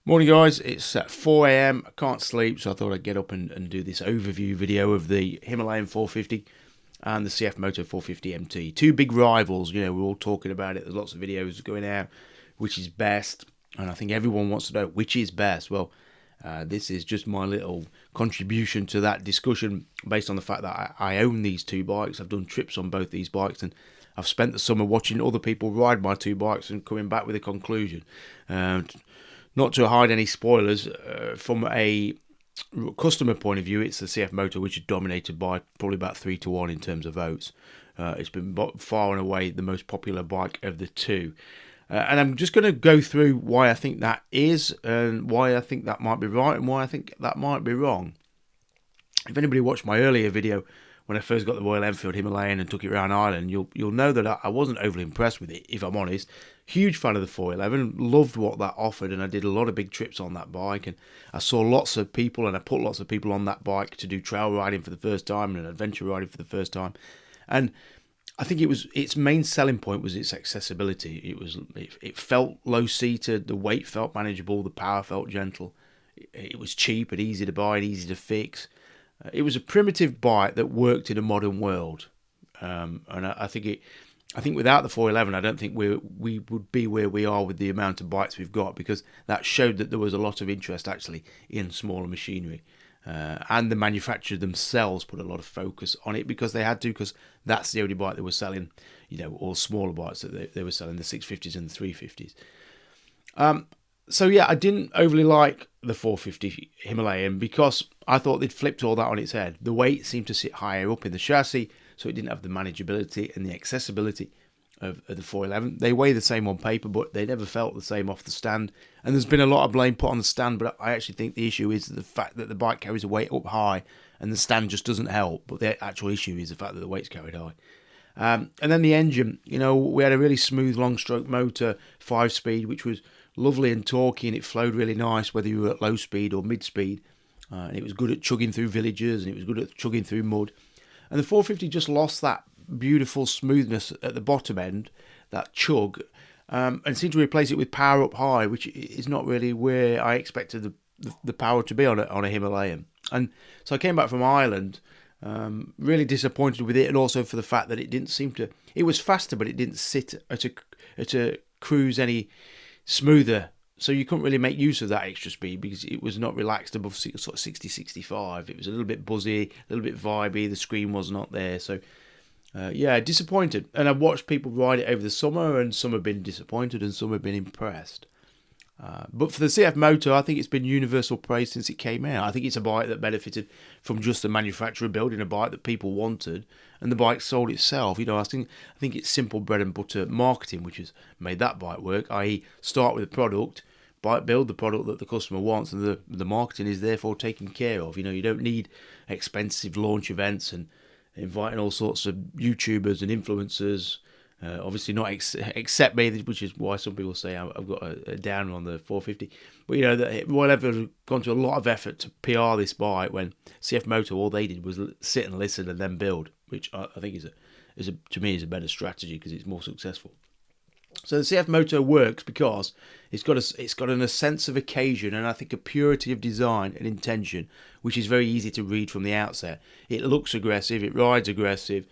Morning guys, it's at 4 a.m. I can't sleep, so I thought I'd get up and do this overview video of the Himalayan 450 and the CF Moto 450 MT. Two big rivals, we're all talking about it. There's lots of videos going out, which is best, and I think everyone wants to know which is best. Well, this is just my little contribution to that discussion based on the fact that I own these two bikes. I've done trips on both these bikes, and I've spent the summer watching other people ride my two bikes and coming back with a conclusion. Not to hide any spoilers, from a customer point of view, it's the CF Moto which is dominated by probably about 3-1 in terms of votes. It's been far and away the most popular bike of the two. And I'm just going to go through why I think that is, and why I think that might be right, and why I think that might be wrong. If anybody watched my earlier video when I first got the Royal Enfield Himalayan and took it around Ireland, you'll know that I wasn't overly impressed with it, if I'm honest. Huge fan of the 411, loved what that offered, and I did a lot of big trips on that bike, and I saw lots of people, and I put lots of people on that bike to do trail riding for the first time and adventure riding for the first time. And I think its main selling point was its accessibility. It felt low seated, the weight felt manageable, the power felt gentle. It was cheap and easy to buy and easy to fix. It was a primitive bike that worked in a modern world, and I think without the 411, I don't think we would be where we are with the amount of bikes we've got, because that showed that there was a lot of interest actually in smaller machinery, and the manufacturers themselves put a lot of focus on it because they had to, because that's the only bike they were selling, all smaller bikes that they were selling, the 650s and the 350s. So yeah, I didn't overly like the 450 Himalayan because I thought they'd flipped all that on its head. The weight seemed to sit higher up in the chassis, so it didn't have the manageability and the accessibility of the 411. They weigh the same on paper, but they never felt the same off the stand. And there's been a lot of blame put on the stand, but I actually think the issue is the fact that the bike carries the weight up high and the stand just doesn't help. But the actual issue is the fact that the weight's carried high. And then the engine, we had a really smooth long-stroke motor, 5-speed, which was lovely and torquey, and it flowed really nice whether you were at low speed or mid-speed. And it was good at chugging through villages, and it was good at chugging through mud. And the 450 just lost that beautiful smoothness at the bottom end, that chug, and seemed to replace it with power up high, which is not really where I expected the power to be on a Himalayan. And so I came back from Ireland, really disappointed with it, and also for the fact that it didn't seem to. It was faster, but it didn't sit at a cruise any smoother. So you couldn't really make use of that extra speed because it was not relaxed above sort of 60, 65. It was a little bit buzzy, a little bit vibey. The screen was not there. So, yeah, disappointed. And I've watched people ride it over the summer, and some have been disappointed and some have been impressed. But for the CF Moto, I think it's been universal praise since it came out. I think it's a bike that benefited from just the manufacturer building a bike that people wanted, and the bike sold itself. I think it's simple bread and butter marketing which has made that bike work, i.e. start with a product, build the product that the customer wants, and the marketing is therefore taken care of. You don't need expensive launch events and inviting all sorts of YouTubers and influencers. Obviously not except me, which is why some people say I've got a downer on the 450. But Royal Enfield have gone to a lot of effort to PR this bike, when CF Moto, all they did was sit and listen and then build, which I think to me is a better strategy because it's more successful. So the CF Moto works because it's got a sense of occasion, and I think a purity of design and intention, which is very easy to read from the outset. It looks aggressive, it rides aggressive.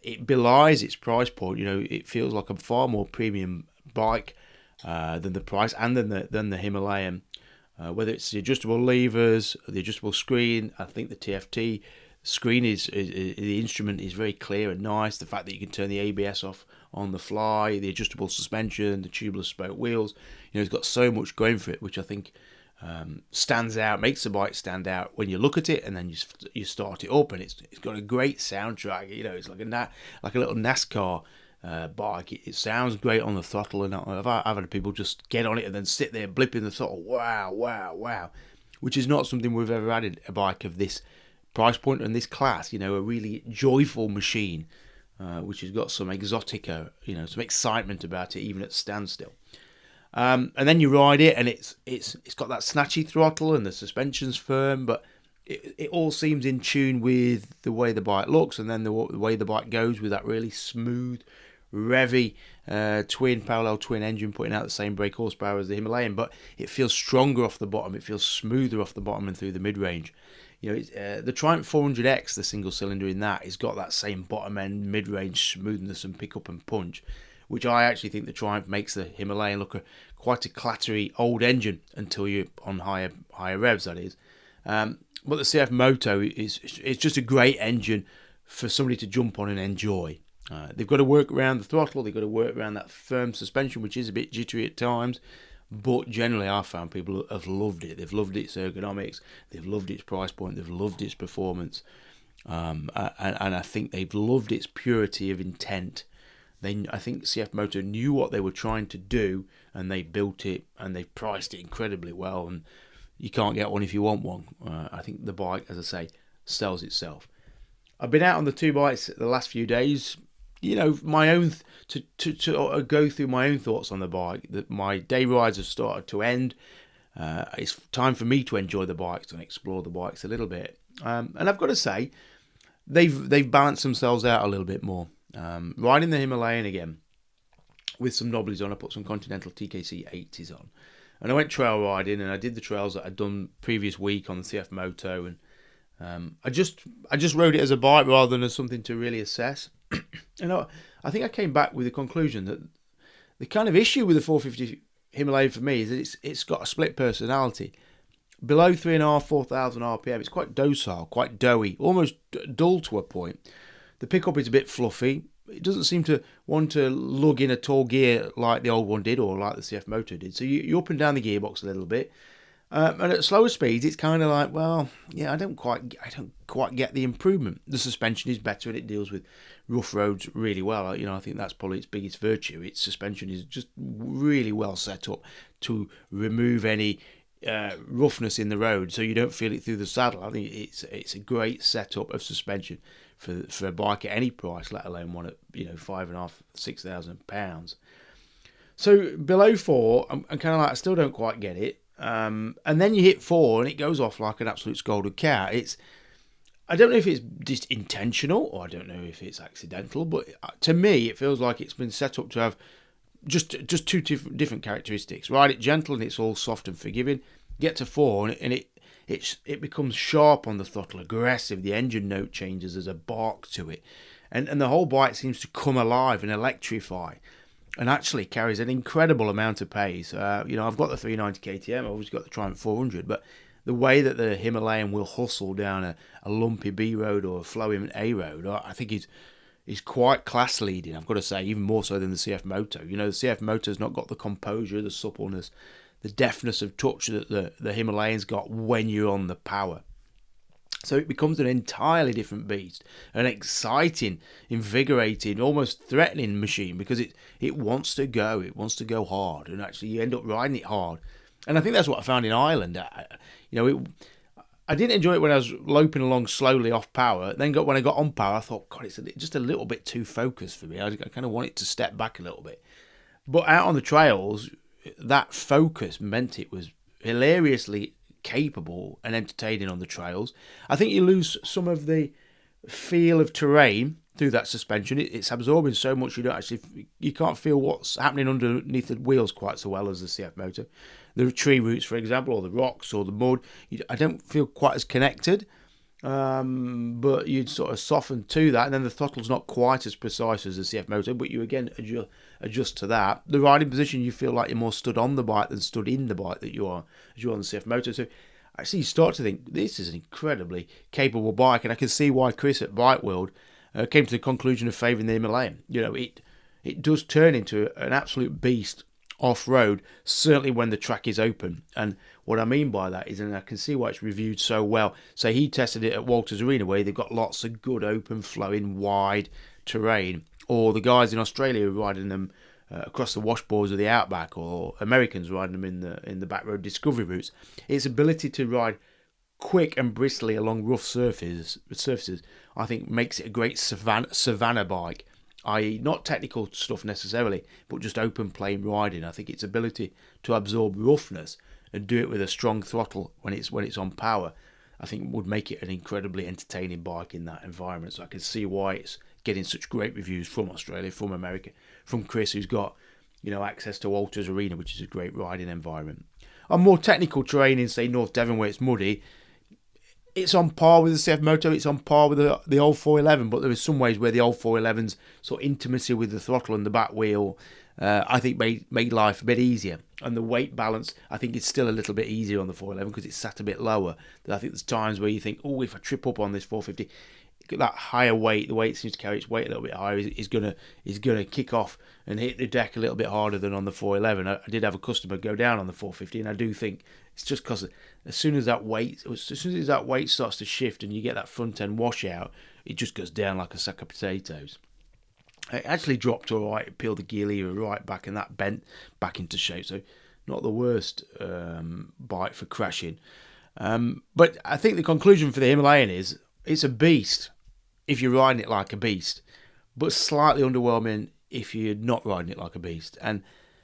It belies its price point. It feels like a far more premium bike than the price and than the Himalayan. Whether it's the adjustable levers, the adjustable screen, I think the TFT screen the instrument is very clear and nice. The fact that you can turn the ABS off on the fly, the adjustable suspension, the tubeless spoke wheels. It's got so much going for it, which I think stands out, makes the bike stand out when you look at it, and then you start it up, and it's got a great soundtrack. It's like a little NASCAR bike. It sounds great on the throttle, and I've had people just get on it and then sit there blipping the throttle. Wow, which is not something we've ever had a bike of this price point and this class. A really joyful machine, which has got some exotica, some excitement about it, even at standstill. And then you ride it, and it's got that snatchy throttle, and the suspension's firm, but it all seems in tune with the way the bike looks, and then the way the bike goes with that really smooth, revvy parallel twin engine putting out the same brake horsepower as the Himalayan, but it feels stronger off the bottom. It feels smoother off the bottom and through the mid-range. You know, the Triumph 400X, the single cylinder in that, has got that same bottom end mid-range smoothness and pickup and punch, which I actually think the Triumph makes the Himalayan look quite a clattery old engine until you're on higher revs, that is. But the CF Moto is just a great engine for somebody to jump on and enjoy. They've got to work around the throttle, they've got to work around that firm suspension, which is a bit jittery at times. But generally, I've found people have loved it. They've loved its ergonomics, they've loved its price point, they've loved its performance, and I think they've loved its purity of intent. I think CF Moto knew what they were trying to do, and they built it and they priced it incredibly well. And you can't get one if you want one. I think the bike, as I say, sells itself. I've been out on the two bikes the last few days. You know, my own to go through my own thoughts on the bike. That my day rides have started to end. It's time for me to enjoy the bikes and explore the bikes a little bit. And I've got to say, they've balanced themselves out a little bit more. Riding the Himalayan again with some knobblies on. I put some Continental TKC 80s on, and I went trail riding, and I did the trails that I'd done previous week on the CF Moto, and I just rode it as a bike rather than as something to really assess. And I think I came back with the conclusion that the kind of issue with the 450 Himalayan for me is that it's got a split personality. Below 4,000 RPM, it's quite docile, quite doughy, almost dull to a point. The pickup is a bit fluffy. It doesn't seem to want to lug in a tall gear like the old one did, or like the CF Moto did. So you up and down the gearbox a little bit. And at slower speeds, it's kind of like, well, yeah, I don't quite get the improvement. The suspension is better, and it deals with rough roads really well. You know, I think that's probably its biggest virtue. Its suspension is just really well set up to remove any roughness in the road, so you don't feel it through the saddle. I think it's a great setup of suspension for a bike at any price, let alone one at £5,500–6,000. So below 4, I'm kind of like, I still don't quite get it. And then you hit 4 and it goes off like an absolute scolded cat. I don't know if it's just intentional or I don't know if it's accidental, but to me it feels like it's been set up to have just two different characteristics. Ride it gentle and it's all soft and forgiving. Get to 4 and it becomes sharp on the throttle, aggressive. The engine note changes, there's a bark to it, and the whole bike seems to come alive and electrify, and actually carries an incredible amount of pace. I've got the 390 KTM, I've always got the Triumph 400, but the way that the Himalayan will hustle down a lumpy B road or a flowing A road, I think is quite class leading. I've got to say, even more so than the CF Moto. You know, the CF Moto's not got the composure, the suppleness, the deftness of touch that the Himalayan's got when you're on the power. So it becomes an entirely different beast, an exciting, invigorating, almost threatening machine, because it wants to go hard, and actually you end up riding it hard. And I think that's what I found in Ireland. I didn't enjoy it when I was loping along slowly off power. Then when I got on power, I thought, God, it's just a little bit too focused for me. I kind of wanted to step back a little bit. But out on the trails, that focus meant it was hilariously capable and entertaining on the trails. I think you lose some of the feel of terrain through that suspension. It's absorbing so much you can't feel what's happening underneath the wheels quite so well as the CF Moto. The tree roots, for example, or the rocks or the mud, I don't feel quite as connected. But you'd sort of soften to that, and then the throttle's not quite as precise as the CF Moto, but you again adjust to that. The riding position, you feel like you're more stood on the bike than stood in the bike that you are as you're on the CF Moto. So actually you start to think this is an incredibly capable bike, and I can see why Chris at Bike World came to the conclusion of favouring the Himalayan. You know, it does turn into an absolute beast off-road, certainly when the track is open. And what I mean by that is, and I can see why it's reviewed so well, so he tested it at Walters Arena, where they've got lots of good open flowing wide terrain, or the guys in Australia are riding them across the washboards of the outback, or Americans riding them in the back road discovery routes. Its ability to ride quick and bristly along rough surfaces I think makes it a great savannah bike, i.e. not technical stuff necessarily, but just open plain riding. I think its ability to absorb roughness and do it with a strong throttle when it's on power, I think would make it an incredibly entertaining bike in that environment. So I can see why it's getting such great reviews from Australia, from America, from Chris, who's got, you know, access to Walters Arena, which is a great riding environment. On more technical terrain in, say, North Devon, where it's muddy, it's on par with the CF Moto, it's on par with the old 411, but there are some ways where the old 411's sort of intimacy with the throttle and the back wheel, I think made life a bit easier. And the weight balance, I think, is still a little bit easier on the 411 because it's sat a bit lower. I think there's times where you think, oh, if I trip up on this 450, that higher weight, the way it seems to carry its weight a little bit higher, is gonna kick off and hit the deck a little bit harder than on the 411. I did have a customer go down on the 450, and I do think it's just because as soon as that weight starts to shift and you get that front end washout, it just goes down like a sack of potatoes. It actually dropped all right, it peeled the gear lever right back, and that bent back into shape. So not the worst bike for crashing. But I think the conclusion for the Himalayan is it's a beast if you're riding it like a beast, but slightly underwhelming if you're not riding it like a beast. And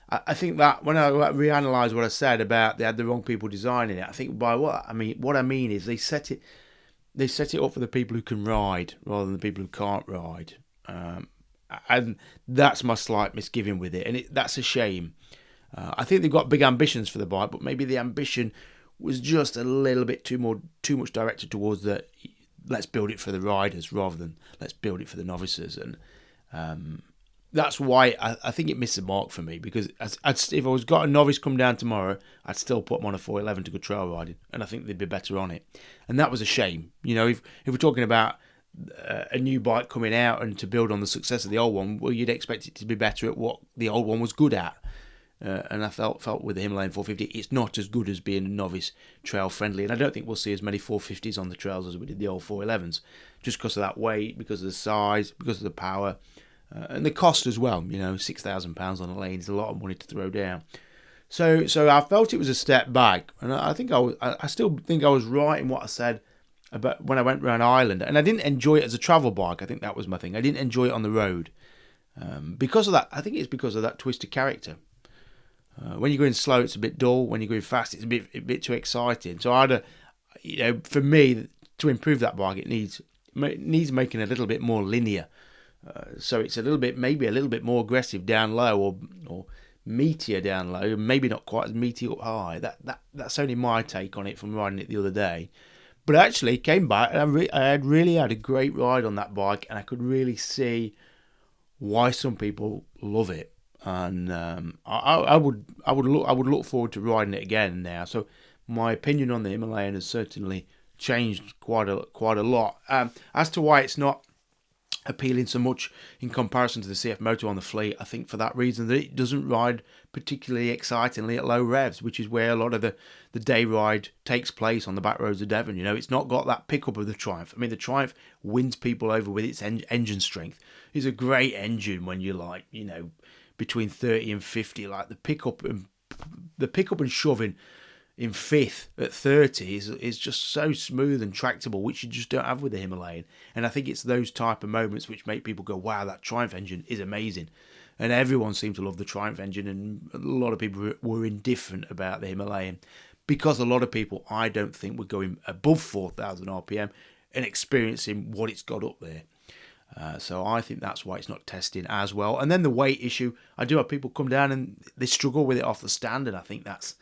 I think that when I reanalyse what I said about they had the wrong people designing it, I think by what I mean is they set it up for the people who can ride rather than the people who can't ride. And that's my slight misgiving with it, and that's a shame. I think they've got big ambitions for the bike, but maybe the ambition was just a little bit too much directed towards the let's build it for the riders rather than let's build it for the novices. And that's why I think it missed the mark for me, because if I was got a novice come down tomorrow, I'd still put them on a 411 to go trail riding, and I think they'd be better on it. And that was a shame. You know, if we're talking about a new bike coming out and to build on the success of the old one, well, you'd expect it to be better at what the old one was good at. And I felt with the Himalayan 450, it's not as good as being a novice trail friendly. And I don't think we'll see as many 450s on the trails as we did the old 411s, just because of that weight, because of the size, because of the power, and the cost as well. You know, £6,000 on a lane is a lot of money to throw down. So I felt it was a step back, and I still think I was right in what I said about when I went around Ireland. And I didn't enjoy it as a travel bike. I think that was my thing. I didn't enjoy it on the road because of that. I think it's because of that twisted character. When you're going slow, it's a bit dull. When you're going fast, it's a bit too exciting. So for me, to improve that bike, it needs making a little bit more linear. So it's maybe a little bit more aggressive down low, or meatier down low, maybe not quite as meaty up high. That's only my take on it from riding it the other day. But actually, came back and I had really had a great ride on that bike, and I could really see why some people love it. And I would look forward to riding it again now. So my opinion on the Himalayan has certainly changed quite a lot. As to why it's not appealing so much in comparison to the CF Moto on the fleet, I think for that reason that it doesn't ride particularly excitingly at low revs, which is where a lot of the day ride takes place on the back roads of Devon. You know, it's not got that pickup of the Triumph. I mean, the Triumph wins people over with its engine strength. It's a great engine when you're like, you know, between 30 and 50. Like the pickup and shoving in fifth at 30 is just so smooth and tractable, which you just don't have with the Himalayan. And I think it's those type of moments which make people go, wow, that Triumph engine is amazing. And everyone seemed to love the Triumph engine, and a lot of people were indifferent about the Himalayan, because a lot of people, I don't think, were going above 4,000 RPM and experiencing what it's got up there. So I think that's why it's not testing as well. And then the weight issue, I do have people come down and they struggle with it off the stand, and I think that's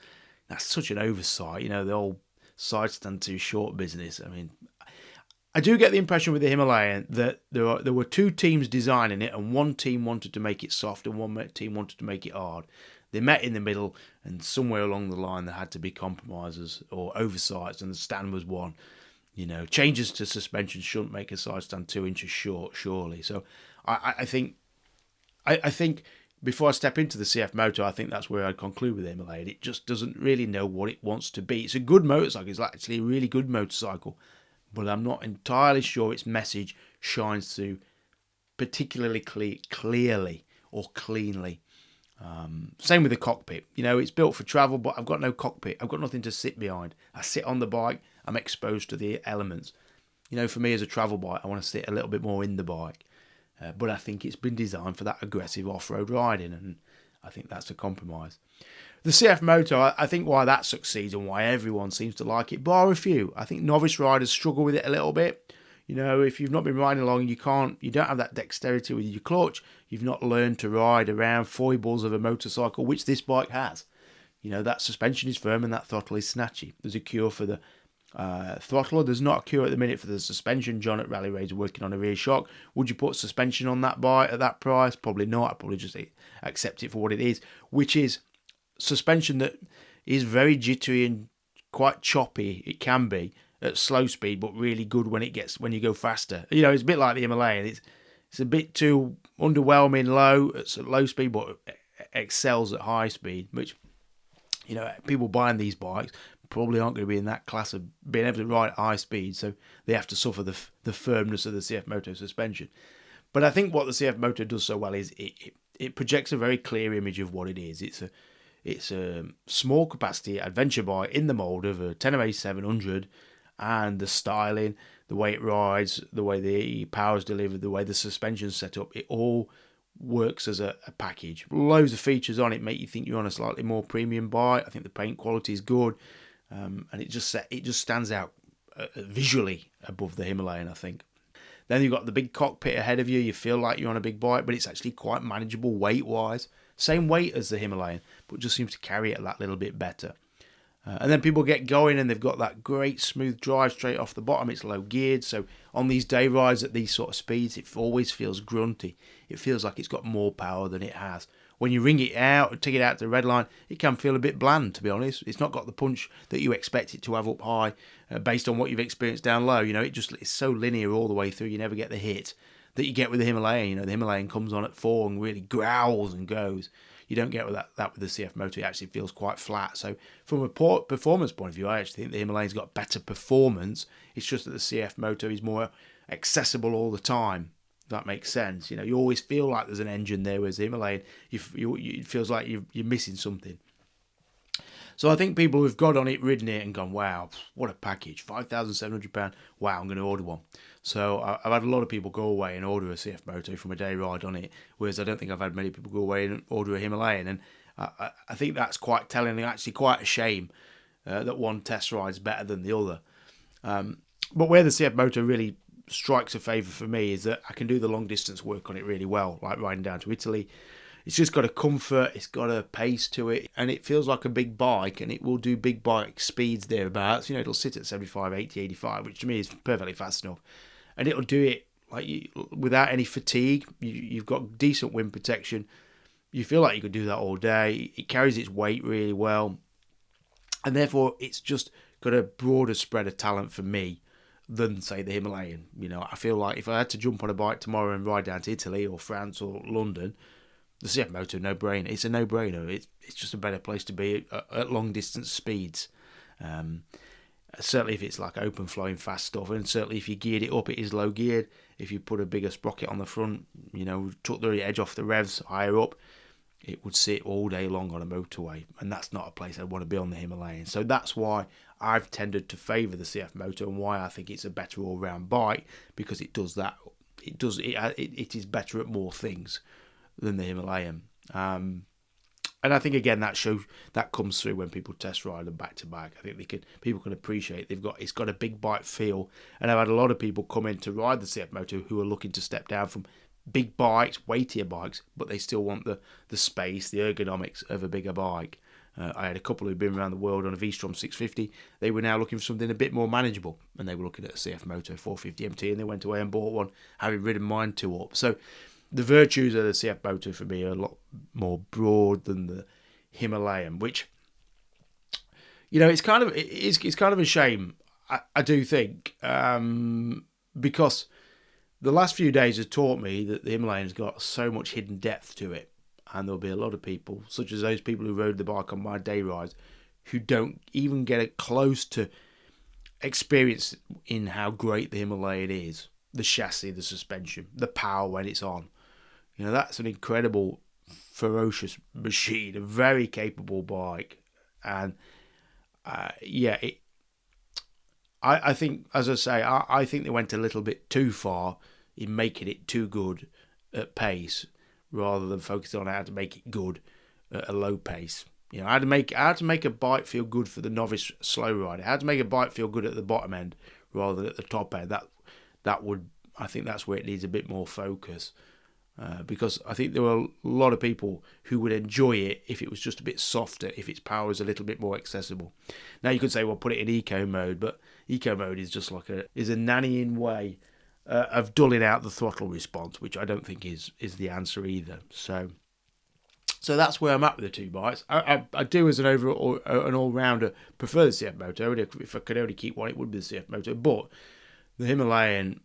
such an oversight. You know, the old side stand too short business. I mean, I do get the impression with the Himalayan that there were two teams designing it, and one team wanted to make it soft and one team wanted to make it hard. They met in the middle, and somewhere along the line there had to be compromises or oversights, and the stand was one. You know, changes to suspension shouldn't make a side stand 2 inches short, surely. So I think before I step into the CF Moto, I think that's where I'd conclude with the Himalayan. It just doesn't really know what it wants to be. It's a good motorcycle. It's actually a really good motorcycle, but I'm not entirely sure its message shines through particularly clearly or cleanly. Same with the cockpit. You know, it's built for travel, but I've got no cockpit. I've got nothing to sit behind. I sit on the bike. I'm exposed to the elements. You know, for me as a travel bike, I want to sit a little bit more in the bike. But I think it's been designed for that aggressive off-road riding, and I think that's a compromise. The CF Moto, I think why that succeeds and why everyone seems to like it, bar a few. I think novice riders struggle with it a little bit. You know, if you've not been riding along, you don't have that dexterity with your clutch. You've not learned to ride around foibles of a motorcycle, which this bike has. You know, that suspension is firm and that throttle is snatchy. There's a cure for the throttle. There's not a cure at the minute for the suspension. John at Rally Rays are working on a rear shock. Would you put suspension on that bike at that price? Probably not. I'd probably just accept it for what it is, which is suspension that is very jittery and quite choppy. It can be at slow speed, but really good when you go faster. You know, it's a bit like the Himalayan. It's a bit too underwhelming at low speed, but excels at high speed, which, you know, people buying these bikes probably aren't going to be in that class of being able to ride at high speed, so they have to suffer the firmness of the CF Moto suspension. But I think what the CF Moto does so well is it projects a very clear image of what it is. It's a small capacity adventure bike in the mould of a Tenere 700, and the styling, the way it rides, the way the power's delivered, the way the suspension's set up, it all works as a package. Loads of features on it make you think you're on a slightly more premium bike. I think the paint quality is good, and it just stands out visually above the Himalayan, I think. Then you've got the big cockpit ahead of you. You feel like you're on a big bike, but it's actually quite manageable weight-wise. Same weight as the Himalayan, but just seems to carry it that little bit better. And then people get going and they've got that great smooth drive straight off the bottom. It's low geared, so on these day rides at these sort of speeds, it always feels grunty. It feels like it's got more power than it has. When you ring it out and take it out to the red line, it can feel a bit bland, to be honest. It's not got the punch that you expect it to have up high, based on what you've experienced down low. You know, it's so linear all the way through. You never get the hit that you get with the Himalayan. You know, the Himalayan comes on at 4 and really growls and goes. You don't get that with the CF Moto. It actually feels quite flat. So from a performance point of view, I actually think the Himalayan's got better performance. It's just that the CF Moto is more accessible all the time. If that makes sense. You know, you always feel like there's an engine there, whereas the Himalayan, it feels like you're missing something. So I think people who've got on it, ridden it, and gone, wow, what a package, £5,700. Wow, I'm going to order one. So I've had a lot of people go away and order a CF Moto from a day ride on it, whereas I don't think I've had many people go away and order a Himalayan. And I think that's quite telling, and actually quite a shame that one test ride's better than the other. But where the CF Moto really strikes a favour for me is that I can do the long distance work on it really well, like riding down to Italy. It's just got a comfort, it's got a pace to it, and it feels like a big bike, and it will do big bike speeds thereabouts. You know, it'll sit at 75, 80, 85, which to me is perfectly fast enough. And it'll do it without any fatigue. You've got decent wind protection. You feel like you could do that all day. It carries its weight really well. And therefore, it's just got a broader spread of talent for me than, say, the Himalayan. You know, I feel like if I had to jump on a bike tomorrow and ride down to Italy or France or London, the CF Moto, no-brainer. It's a no-brainer. It's just a better place to be at long-distance speeds. Certainly if it's like open-flowing fast stuff, and certainly if you geared it up, it is low-geared. If you put a bigger sprocket on the front, you know, took the edge off the revs higher up, it would sit all day long on a motorway, and that's not a place I'd want to be on the Himalayan. So that's why I've tended to favour the CF Moto, and why I think it's a better all-round bike, because it does that. It is better at more things than the Himalayan. And I think again that comes through when people test ride them back to back. I think people can appreciate it's got a big bike feel. And I've had a lot of people come in to ride the CF Moto who are looking to step down from big bikes, weightier bikes, but they still want the space, the ergonomics of a bigger bike. I had a couple who'd been around the world on a V-Strom 650. They were now looking for something a bit more manageable, and they were looking at a CF Moto 450 MT, and they went away and bought one, having ridden mine 2 up. So the virtues of the CF Moto for me are a lot more broad than the Himalayan, which, you know, it's kind of a shame. I do think, because the last few days have taught me that the Himalayan's got so much hidden depth to it, and there'll be a lot of people, such as those people who rode the bike on my day rides, who don't even get it close to experience in how great the Himalayan is. The chassis, the suspension, the power when it's on. You know, that's an incredible, ferocious machine, a very capable bike. And I think, as I say, I think they went a little bit too far in making it too good at pace, rather than focusing on how to make it good at a low pace. You know, how to make a bike feel good for the novice slow rider, how to make a bike feel good at the bottom end rather than at the top end. I think that's where it needs a bit more focus. Because I think there are a lot of people who would enjoy it if it was just a bit softer, if its power was a little bit more accessible. Now you could say, well, put it in eco mode, but eco mode is just like a nannying way of dulling out the throttle response, which I don't think is the answer either. So that's where I'm at with the two bikes. I do, as an all rounder, prefer the CF Moto. If I could only keep one, it would be the CF Moto. But the Himalayan,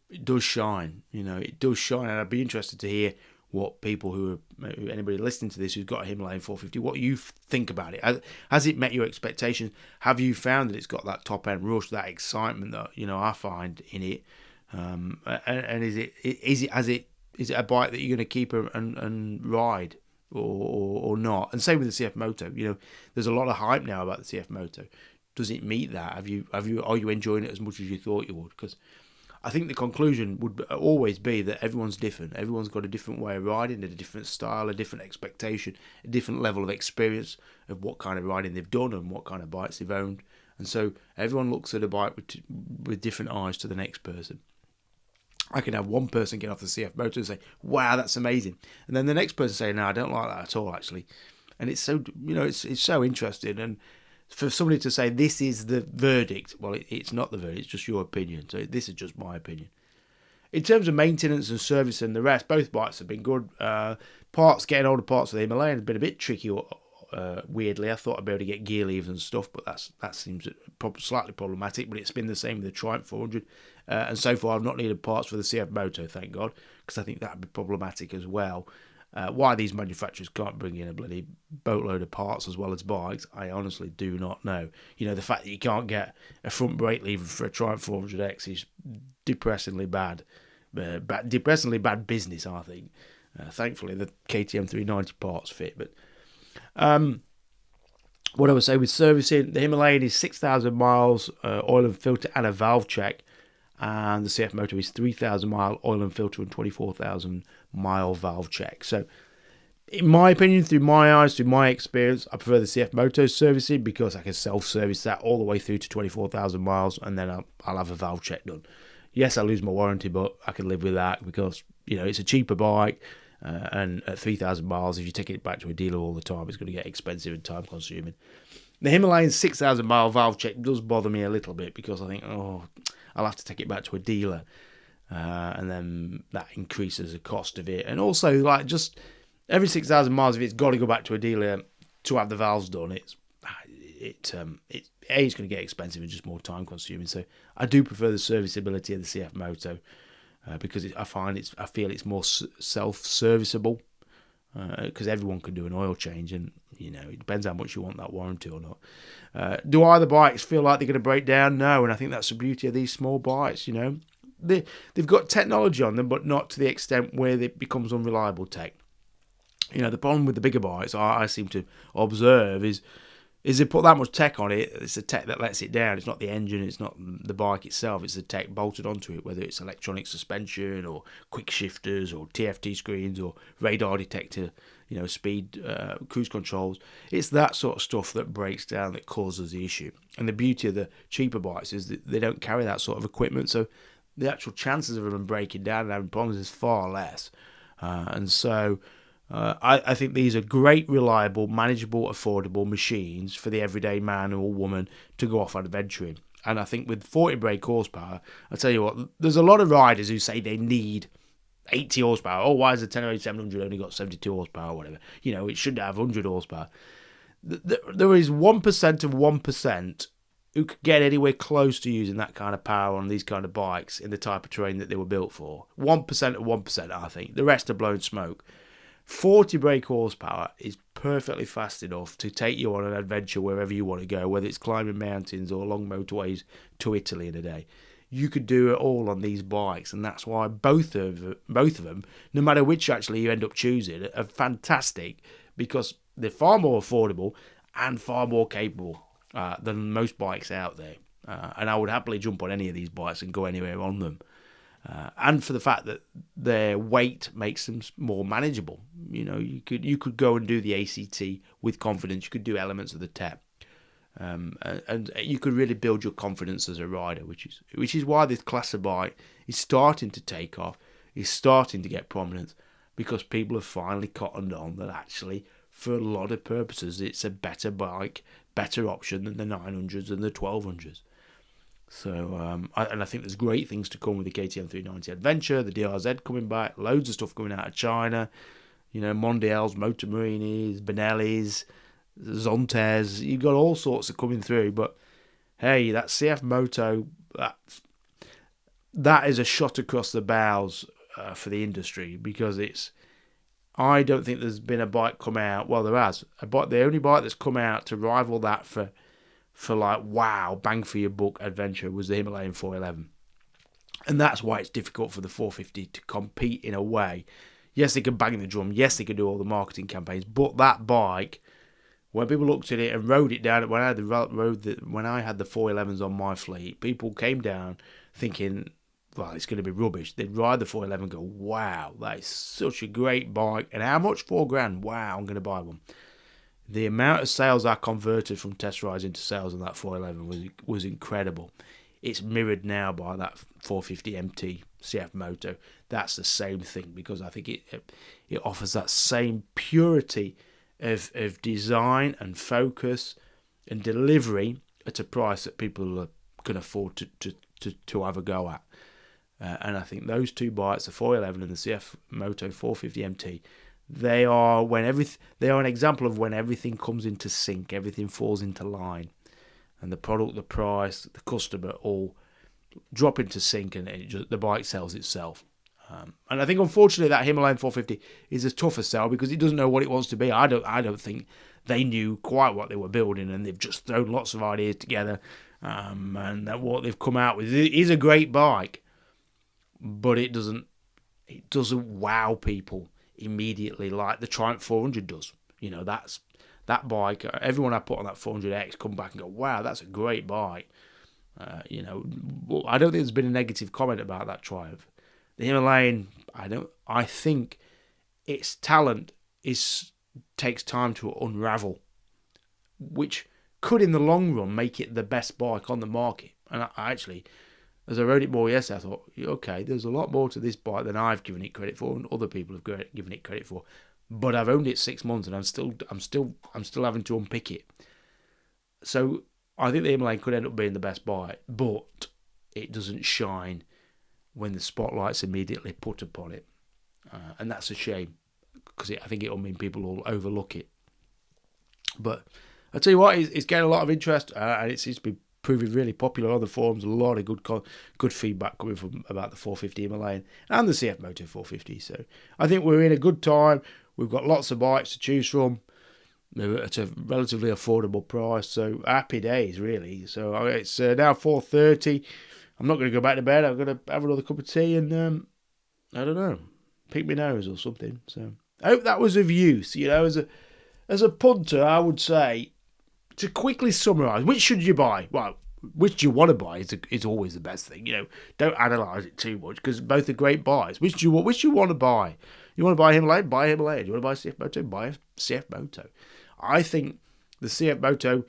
it does shine. It does shine, and I'd be interested to hear what people anybody listening to this who's got a Himalayan 450, what you think about it. Has it met your expectations? Have you found that it's got that top end rush, that excitement that I find in it? And is it a bike that you're going to keep and ride or not? And same with the CF Moto. There's a lot of hype now about the CF Moto. Does it meet that? Are you enjoying it as much as you thought you would? Because I think the conclusion would always be that everyone's different. Everyone's got a different way of riding, a different style, a different expectation, a different level of experience of what kind of riding they've done and what kind of bikes they've owned. And so everyone looks at a bike with different eyes to the next person. I can have one person get off the CF Moto and say, wow, that's amazing. And then the next person say, no, I don't like that at all, actually. And it's so, it's so interesting. And for somebody to say this is the verdict, well, it's not the verdict, it's just your opinion. So this is just my opinion. In terms of maintenance and service and the rest, both bikes have been good. Getting older parts of the Himalayan has been a bit tricky, weirdly. I thought I'd be able to get gear levers and stuff, but that seems slightly problematic. But it's been the same with the Triumph 400. And so far, I've not needed parts for the CF Moto, thank God, because I think that would be problematic as well. Why these manufacturers can't bring in a bloody boatload of parts as well as bikes, I honestly do not know. The fact that you can't get a front brake lever for a Triumph 400X is depressingly bad. Depressingly bad business, I think. Thankfully, the KTM 390 parts fit. But what I would say with servicing, the Himalayan is 6,000 miles oil and filter and a valve check. And the CF Moto is 3,000 mile oil and filter and 24,000 mile valve check. So, in my opinion, through my eyes, through my experience, I prefer the CF Moto servicing because I can self-service that all the way through to 24,000 miles, and then I'll have a valve check done. Yes, I lose my warranty, but I can live with that because it's a cheaper bike, and at 3,000 miles, if you take it back to a dealer all the time, it's going to get expensive and time-consuming. The Himalayan 6,000 mile valve check does bother me a little bit because I think, I'll have to take it back to a dealer, and then that increases the cost of it. And also, just every 6,000 miles, if it's got to go back to a dealer to have the valves done, it's going to get expensive and just more time consuming. So I do prefer the serviceability of the CF Moto because I feel it's more self-serviceable. Because everyone can do an oil change, and it depends how much you want that warranty or not. Do either bikes feel like they're going to break down? No, and I think that's the beauty of these small bikes. They've got technology on them, but not to the extent where it becomes unreliable tech. The problem with the bigger bikes I seem to observe is they put that much tech on it. It's the tech that lets it down. It's not the engine, it's not the bike itself, it's the tech bolted onto it, whether it's electronic suspension or quick shifters or TFT screens or radar detector, speed, cruise controls. It's that sort of stuff that breaks down that causes the issue. And the beauty of the cheaper bikes is that they don't carry that sort of equipment, so the actual chances of them breaking down and having problems is far less. I think these are great, reliable, manageable, affordable machines for the everyday man or woman to go off adventuring. And I think with 40 brake horsepower, I tell you what, there's a lot of riders who say they need 80 horsepower. Oh, why has the 1008 700 only got 72 horsepower or whatever? It should have 100 horsepower. There is 1% of 1% who could get anywhere close to using that kind of power on these kind of bikes in the type of terrain that they were built for. 1% of 1%, I think. The rest are blown smoke. 40 brake horsepower is perfectly fast enough to take you on an adventure wherever you want to go, whether it's climbing mountains or long motorways to Italy in a day. You could do it all on these bikes, and that's why both of them, no matter which actually you end up choosing, are fantastic because they're far more affordable and far more capable than most bikes out there. And I would happily jump on any of these bikes and go anywhere on them. And for the fact that their weight makes them more manageable. You could go and do the ACT with confidence. You could do elements of the TEP. And you could really build your confidence as a rider, which is why this class of bike is starting to take off, is starting to get prominence, because people have finally cottoned on that actually, for a lot of purposes, it's a better bike, better option than the 900s and the 1200s. So, I think there's great things to come with the KTM 390 Adventure, the DRZ coming back, loads of stuff coming out of China, Mondials, Moto Marinis, Benellis, Zontes, you've got all sorts of coming through. But hey, that CF Moto, that is a shot across the bows for the industry, because I don't think there's been a bike come out. Well, there has. The only bike that's come out to rival that for like, wow, bang for your buck adventure was the Himalayan 411. And that's why it's difficult for the 450 to compete in a way. Yes, they can bang the drum. Yes, they can do all the marketing campaigns. But that bike, when people looked at it and rode it down, when I had the 411s on my fleet, people came down thinking, well, it's going to be rubbish. They'd ride the 411 and go, wow, that is such a great bike. And how much? $4,000. Wow, I'm going to buy one. The amount of sales I converted from test rides into sales on that 411 was incredible. It's mirrored now by that 450 MT CF Moto. That's the same thing, because I think it offers that same purity of design and focus and delivery at a price that people can afford to have a go at. And I think those two bikes, the 411 and the CF Moto 450 MT, they are an example of when everything comes into sync, everything falls into line, and the product, the price, the customer all drop into sync, and the bike sells itself. And I think, unfortunately, that Himalayan 450 is a tougher sell because it doesn't know what it wants to be. I don't think they knew quite what they were building, and they've just thrown lots of ideas together. And that what they've come out with is a great bike, but it doesn't wow people immediately like the Triumph 400 does. That's that bike. Everyone I put on that 400X come back and go, wow, that's a great bike. I don't think there's been a negative comment about that Triumph. The Himalayan, I think its talent takes time to unravel, which could in the long run make it the best bike on the market. And I actually, as I rode it more yesterday, I thought, okay, there's a lot more to this bike than I've given it credit for, and other people have given it credit for. But I've owned it 6 months, and I'm still having to unpick it. So I think the Himalayan could end up being the best bike, but it doesn't shine when the spotlight's immediately put upon it, and that's a shame, because I think it'll mean people will overlook it. But I tell you what, it's getting a lot of interest, and it seems to be proving really popular on the forums. A lot of good feedback coming from about the 450 Himalayan and the CF Moto 450. So I think we're in a good time. We've got lots of bikes to choose from at a relatively affordable price. So happy days, really. So it's now 4:30. I'm not going to go back to bed. I'm going to have another cup of tea and I don't know, pick my nose or something. So I hope that was of use. As a punter, I would say, to quickly summarise, which should you buy? Well, which do you want to buy is always the best thing. Don't analyse it too much, because both are great buys. Which do you want to buy? You want to buy Himalayan? Buy Himalayan. You want to buy CF Moto? Buy a CF Moto. I think the CF Moto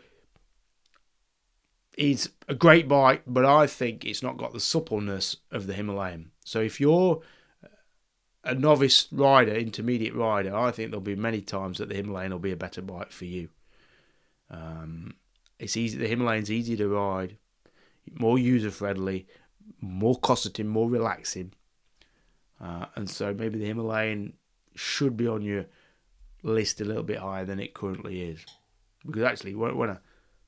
is a great bike, but I think it's not got the suppleness of the Himalayan. So if you're a novice rider, intermediate rider, I think there'll be many times that the Himalayan will be a better bike for you. It's easy. The Himalayan's easy to ride, more user friendly, more cosseting, more relaxing, and so maybe the Himalayan should be on your list a little bit higher than it currently is. Because actually, when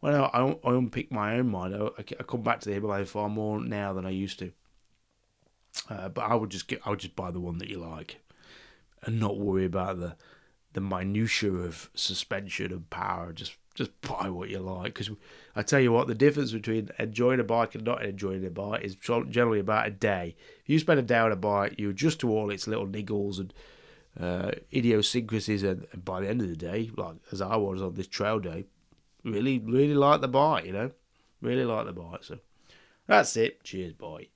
I unpick my own mind, I come back to the Himalayan far more now than I used to. But I would just buy the one that you like, and not worry about the minutiae of suspension and power. Just buy what you like, because I tell you what, the difference between enjoying a bike and not enjoying a bike is generally about a day. If you spend a day on a bike, you adjust to all its little niggles and idiosyncrasies, and by the end of the day, like as I was on this trail day, really like the bike, really like the bike. So that's it. Cheers, bye.